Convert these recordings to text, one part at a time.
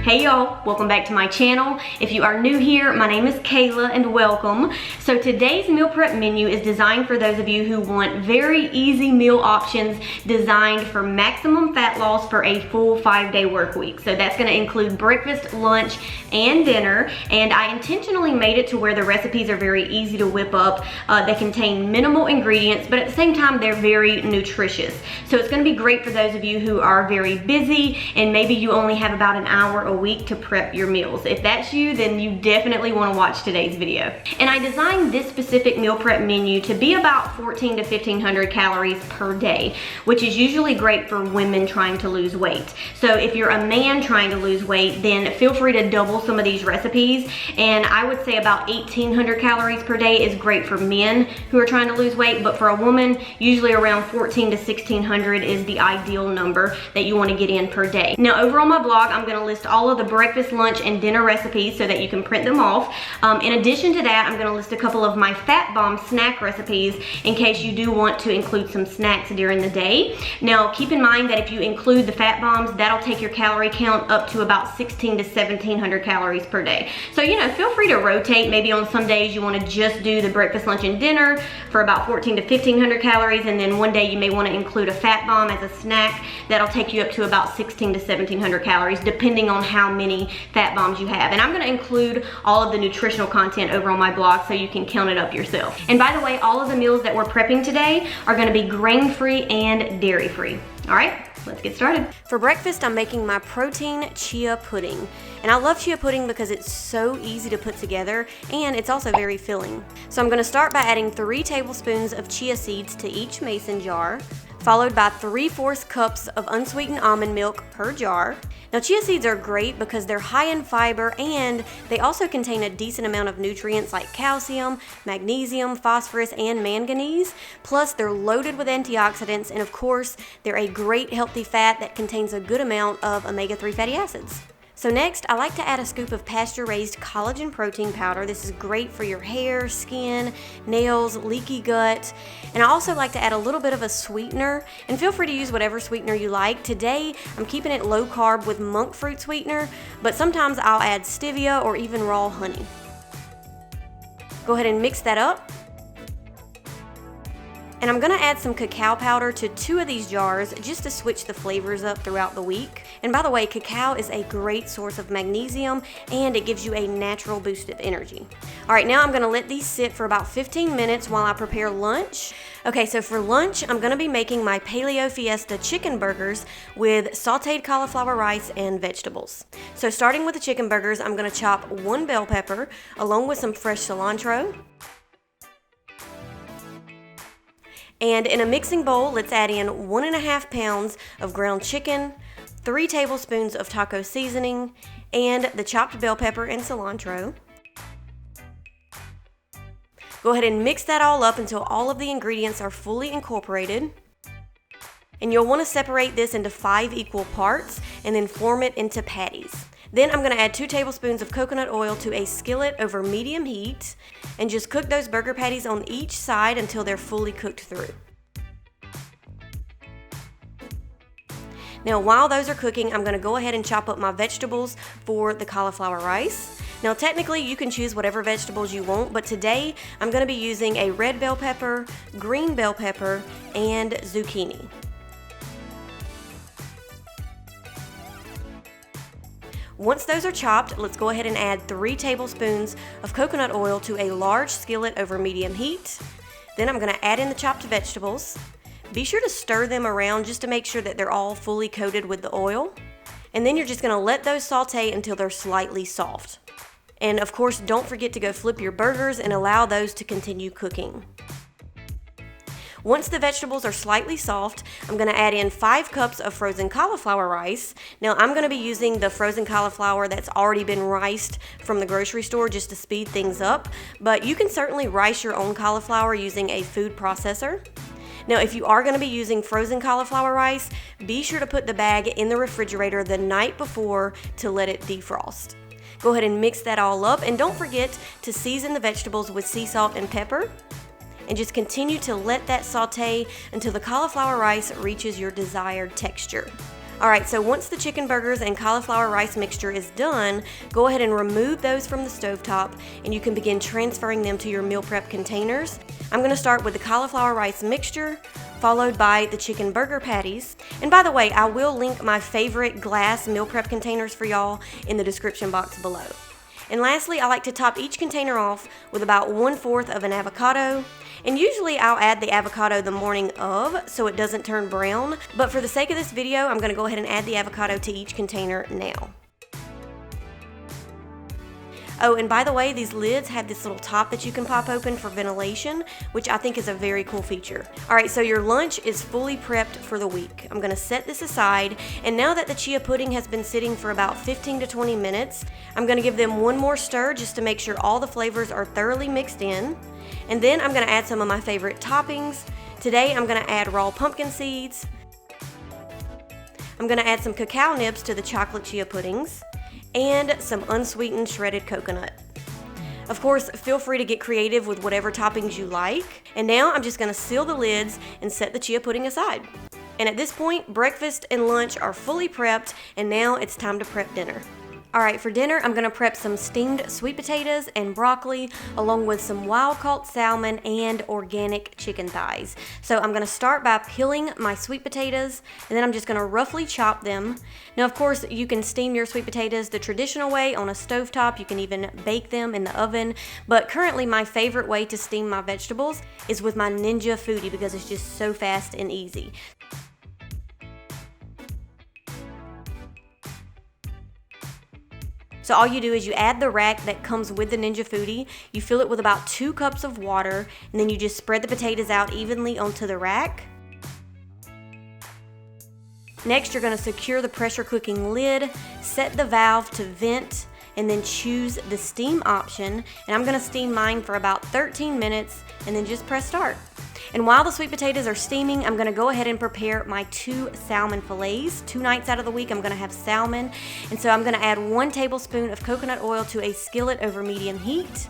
Hey y'all, welcome back to my channel. If you are new here, my name is Kayla and welcome. So today's meal prep menu is designed for those of you who want very easy meal options designed for maximum fat loss for a full 5-day work week. So that's gonna include breakfast, lunch, and dinner. And I intentionally made it to where the recipes are very easy to whip up. They contain minimal ingredients, but at the same time, they're very nutritious. So it's gonna be great for those of you who are very busy and maybe you only have about an hour a week to prep your meals. If that's you, then you definitely want to watch today's video. And I designed this specific meal prep menu to be about 14 to 1500 calories per day, which is usually great for women trying to lose weight. So if you're a man trying to lose weight, then feel free to double some of these recipes. And I would say about 1800 calories per day is great for men who are trying to lose weight, but for a woman, usually around 14 to 1600 is the ideal number that you want to get in per day. Now over on my blog, I'm going to list all of the breakfast, lunch, and dinner recipes so that you can print them off. In addition to that, I'm going to list a couple of my fat bomb snack recipes in case you do want to include some snacks during the day. Now keep in mind that if you include the fat bombs, that'll take your calorie count up to about 16 to 1700 calories per day. So feel free to rotate. Maybe on some days you want to just do the breakfast, lunch, and dinner for about 14 to 1500 calories, and then one day you may want to include a fat bomb as a snack. That'll take you up to about 16 to 1700 calories depending on how many fat bombs you have. And I'm going to include all of the nutritional content over on my blog so you can count it up yourself. And by the way, all of the meals that we're prepping today are going to be grain-free and dairy-free. All right, let's get started. For breakfast, I'm making my protein chia pudding. And I love chia pudding because it's so easy to put together and it's also very filling. So I'm going to start by adding 3 tablespoons of chia seeds to each mason jar, followed by 3/4 cups of unsweetened almond milk per jar. Now chia seeds are great because they're high in fiber and they also contain a decent amount of nutrients like calcium, magnesium, phosphorus, and manganese. Plus they're loaded with antioxidants, and of course they're a great healthy fat that contains a good amount of omega-3 fatty acids. So next, I like to add a scoop of pasture-raised collagen protein powder. This is great for your hair, skin, nails, leaky gut. And I also like to add a little bit of a sweetener, and feel free to use whatever sweetener you like. Today, I'm keeping it low carb with monk fruit sweetener, but sometimes I'll add stevia or even raw honey. Go ahead and mix that up. And I'm gonna add some cacao powder to 2 of these jars just to switch the flavors up throughout the week. And by the way, cacao is a great source of magnesium and it gives you a natural boost of energy. All right, now I'm gonna let these sit for about 15 minutes while I prepare lunch. Okay, so for lunch, I'm gonna be making my Paleo Fiesta chicken burgers with sauteed cauliflower rice and vegetables. So starting with the chicken burgers, I'm gonna chop 1 bell pepper along with some fresh cilantro. And in a mixing bowl, let's add in 1.5 pounds of ground chicken, 3 tablespoons of taco seasoning, and the chopped bell pepper and cilantro. Go ahead and mix that all up until all of the ingredients are fully incorporated. And you'll want to separate this into 5 equal parts and then form it into patties. Then I'm going to add 2 tablespoons of coconut oil to a skillet over medium heat and just cook those burger patties on each side until they're fully cooked through. Now while those are cooking, I'm going to go ahead and chop up my vegetables for the cauliflower rice. Now technically you can choose whatever vegetables you want, but today I'm going to be using a red bell pepper, green bell pepper, and zucchini. Once those are chopped, let's go ahead and add 3 tablespoons of coconut oil to a large skillet over medium heat. Then I'm going to add in the chopped vegetables. Be sure to stir them around just to make sure that they're all fully coated with the oil. And then you're just going to let those saute until they're slightly soft. And of course, don't forget to go flip your burgers and allow those to continue cooking. Once the vegetables are slightly soft, I'm going to add in 5 cups of frozen cauliflower rice. Now I'm going to be using the frozen cauliflower that's already been riced from the grocery store just to speed things up, but you can certainly rice your own cauliflower using a food processor. Now if you are going to be using frozen cauliflower rice, be sure to put the bag in the refrigerator the night before to let it defrost. Go ahead and mix that all up, and don't forget to season the vegetables with sea salt and pepper. and just continue to let that saute until the cauliflower rice reaches your desired texture. Alright, so once the chicken burgers and cauliflower rice mixture is done, go ahead and remove those from the stovetop and you can begin transferring them to your meal prep containers. I'm going to start with the cauliflower rice mixture, followed by the chicken burger patties. And by the way, I will link my favorite glass meal prep containers for y'all in the description box below. And lastly, I like to top each container off with about 1/4 of an avocado. And usually I'll add the avocado the morning of so it doesn't turn brown. But for the sake of this video, I'm going to go ahead and add the avocado to each container now. Oh, and by the way, these lids have this little top that you can pop open for ventilation, which I think is a very cool feature. Alright, so your lunch is fully prepped for the week. I'm going to set this aside, and now that the chia pudding has been sitting for about 15 to 20 minutes, I'm going to give them one more stir just to make sure all the flavors are thoroughly mixed in. And then I'm going to add some of my favorite toppings. Today I'm going to add raw pumpkin seeds. I'm going to add some cacao nibs to the chocolate chia puddings, and some unsweetened shredded coconut. Of course, feel free to get creative with whatever toppings you like. And now I'm just going to seal the lids and set the chia pudding aside. And at this point, breakfast and lunch are fully prepped, and now it's time to prep dinner. Alright, for dinner, I'm going to prep some steamed sweet potatoes and broccoli, along with some wild-caught salmon and organic chicken thighs. So I'm going to start by peeling my sweet potatoes, and then I'm just going to roughly chop them. Now, of course, you can steam your sweet potatoes the traditional way on a stovetop. You can even bake them in the oven. But currently, my favorite way to steam my vegetables is with my Ninja Foodi because it's just so fast and easy. So all you do is you add the rack that comes with the Ninja Foodi, you fill it with about 2 cups of water, and then you just spread the potatoes out evenly onto the rack. Next, you're going to secure the pressure cooking lid, set the valve to vent, and then choose the steam option. And I'm going to steam mine for about 13 minutes, and then just press start. And while the sweet potatoes are steaming, I'm going to go ahead and prepare my 2 salmon fillets. 2 nights out of the week, I'm going to have salmon. And so I'm going to add 1 tablespoon of coconut oil to a skillet over medium heat.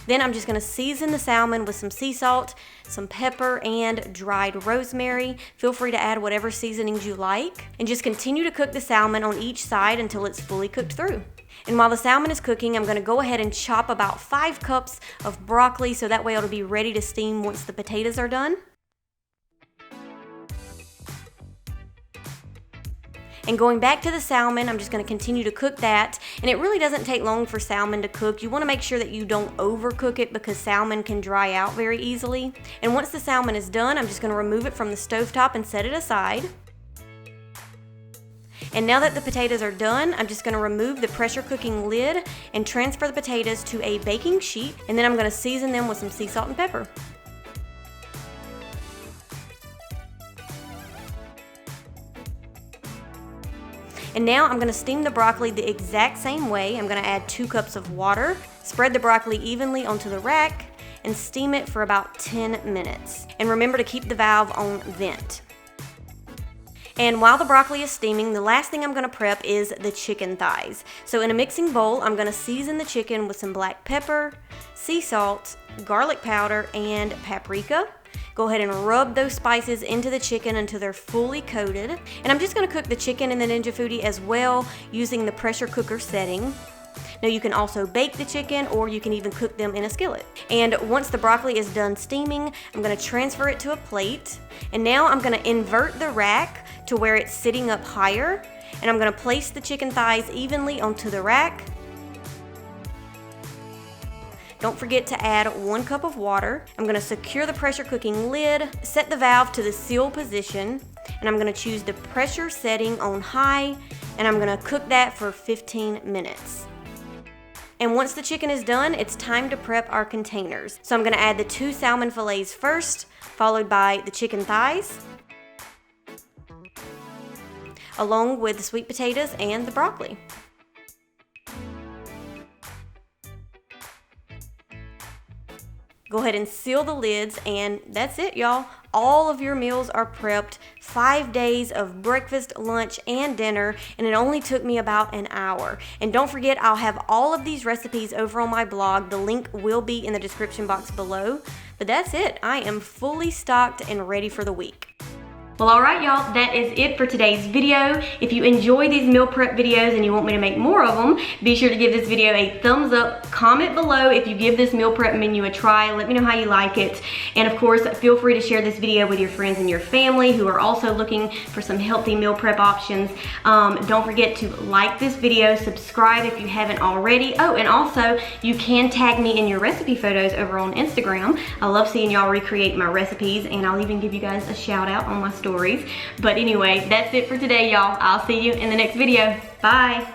Then I'm just going to season the salmon with some sea salt, some pepper, and dried rosemary. Feel free to add whatever seasonings you like. And just continue to cook the salmon on each side until it's fully cooked through. And while the salmon is cooking, I'm going to go ahead and chop about 5 cups of broccoli so that way it'll be ready to steam once the potatoes are done. And going back to the salmon, I'm just going to continue to cook that. And it really doesn't take long for salmon to cook. You want to make sure that you don't overcook it because salmon can dry out very easily. And once the salmon is done, I'm just going to remove it from the stovetop and set it aside. And now that the potatoes are done, I'm just going to remove the pressure cooking lid and transfer the potatoes to a baking sheet. And then I'm going to season them with some sea salt and pepper. And now I'm going to steam the broccoli the exact same way. I'm going to add 2 cups of water, spread the broccoli evenly onto the rack, and steam it for about 10 minutes. And remember to keep the valve on vent. And while the broccoli is steaming, the last thing I'm going to prep is the chicken thighs. So in a mixing bowl, I'm going to season the chicken with some black pepper, sea salt, garlic powder, and paprika. Go ahead and rub those spices into the chicken until they're fully coated. And I'm just going to cook the chicken in the Ninja Foodi as well using the pressure cooker setting. Now you can also bake the chicken or you can even cook them in a skillet. And once the broccoli is done steaming, I'm going to transfer it to a plate. And now I'm going to invert the rack to where it's sitting up higher. And I'm going to place the chicken thighs evenly onto the rack. Don't forget to add 1 cup of water. I'm going to secure the pressure cooking lid, set the valve to the seal position, and I'm going to choose the pressure setting on high, and I'm going to cook that for 15 minutes. And once the chicken is done, it's time to prep our containers. So I'm going to add the 2 salmon fillets first, followed by the chicken thighs, along with the sweet potatoes and the broccoli. Go ahead and seal the lids, and that's it, y'all. All of your meals are prepped. 5 days of breakfast, lunch, and dinner, and it only took me about an hour. And don't forget, I'll have all of these recipes over on my blog. The link will be in the description box below. But that's it. I am fully stocked and ready for the week. Well, all right, y'all, that is it for today's video. If you enjoy these meal prep videos and you want me to make more of them, be sure to give this video a thumbs up. Comment below if you give this meal prep menu a try. Let me know how you like it. And of course, feel free to share this video with your friends and your family who are also looking for some healthy meal prep options. Don't forget to like this video, subscribe if you haven't already. Oh, and also, you can tag me in your recipe photos over on Instagram. I love seeing y'all recreate my recipes, and I'll even give you guys a shout out on my stories. But anyway, that's it for today, y'all. I'll see you in the next video. Bye.